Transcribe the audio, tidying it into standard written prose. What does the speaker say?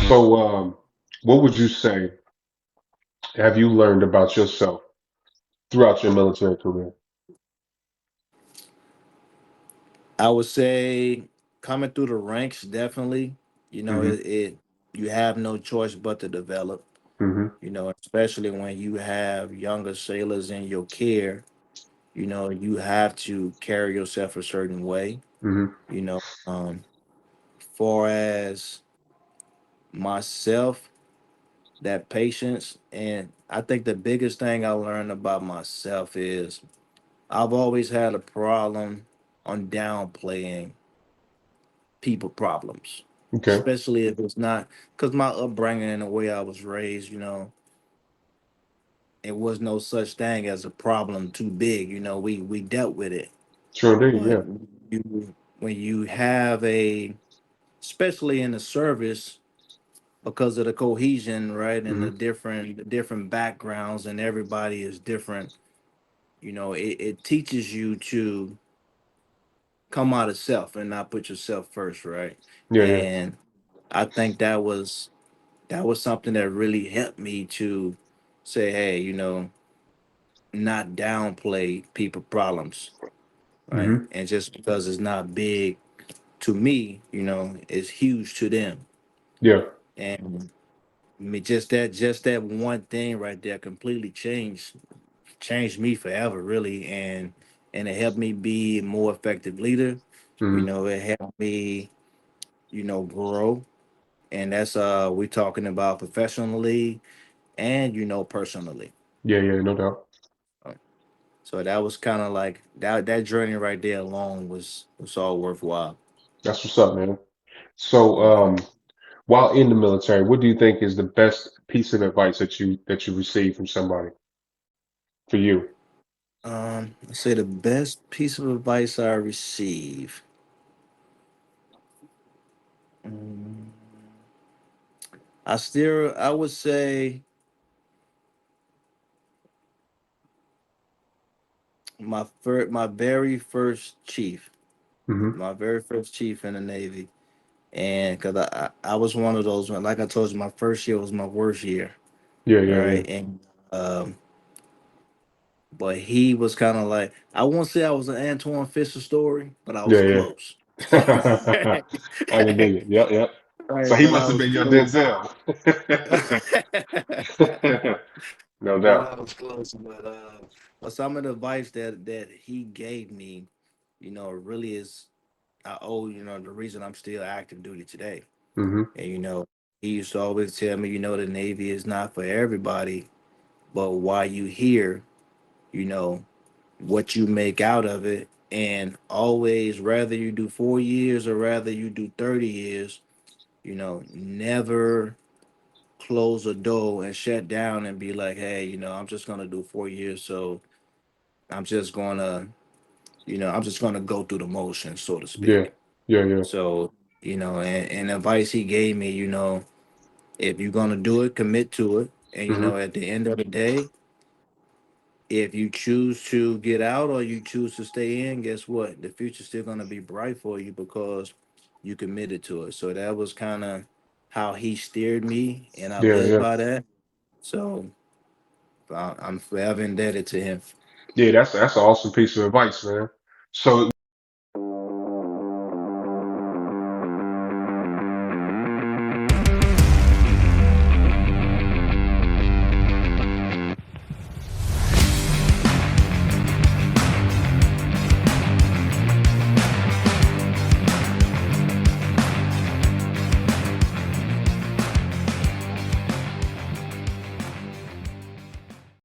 So, what would you say have you learned about yourself throughout your military career? I would say coming through the ranks, definitely. Hmm. It you have no choice but to develop. Hmm. Especially when you have younger sailors in your care. You have to carry yourself a certain way. Hmm. Far as myself, that patience, and I think the biggest thing I learned about myself is I've always had a problem on downplaying people problems, Okay. especially if it's not because my upbringing and the way I was raised, it was no such thing as a problem too big. We dealt with it. Sure indeed. But Yeah. when you have especially in the service, because of the cohesion, right, and Hmm. the different backgrounds, and everybody is different. It teaches you to come out of self and not put yourself first, right? Yeah. Yeah. And I think that was something that really helped me to say, hey, not downplay people problems, right? Hmm. And just because it's not big to me, it's huge to them. Yeah. And just that one thing right there completely changed me forever, really. And it helped me be a more effective leader. Hmm. It helped me, grow. And that's we're talking about professionally and personally. Yeah. Yeah. No doubt. So that was kind of like that journey right there alone was all worthwhile. That's what's up, man. So, while in the military, what do you think is the best piece of advice that you received from somebody for you? I'd say the best piece of advice I received. mm, I would say my very first chief, Hmm. my very first chief in the Navy, and because I was one of those, like I told you, my first year was my worst year, Yeah. Yeah. Yeah. right? And but he was kind of like, I won't say I was an Antoine Fisher story, but I was Yeah. Yeah. close. I Right, can dig it. Yep. Yep. So he but I must have was been your close. Denzel. No But doubt. I was close. But some of the advice that he gave me, really is I owe the reason I'm still active duty today. Hmm. And he used to always tell me, the Navy is not for everybody, but while you here, you know what you make out of it, and always, rather you do 4 years or rather you do 30 years, never close a door and shut down and be like, hey, I'm just gonna do 4 years, so I'm just gonna, I'm just gonna go through the motions, so to Yeah. speak. Yeah. Yeah. So, and advice he gave me, if you're gonna do it, commit to it. And Hmm. at the end of the day, if you choose to get out or you choose to stay in, guess what? The future's still gonna be bright for you because you committed to it. So that was kind of how he steered me, and I Yeah. lived Yeah. by that. So I'm forever indebted to him. Yeah. That's an awesome piece of advice, man. So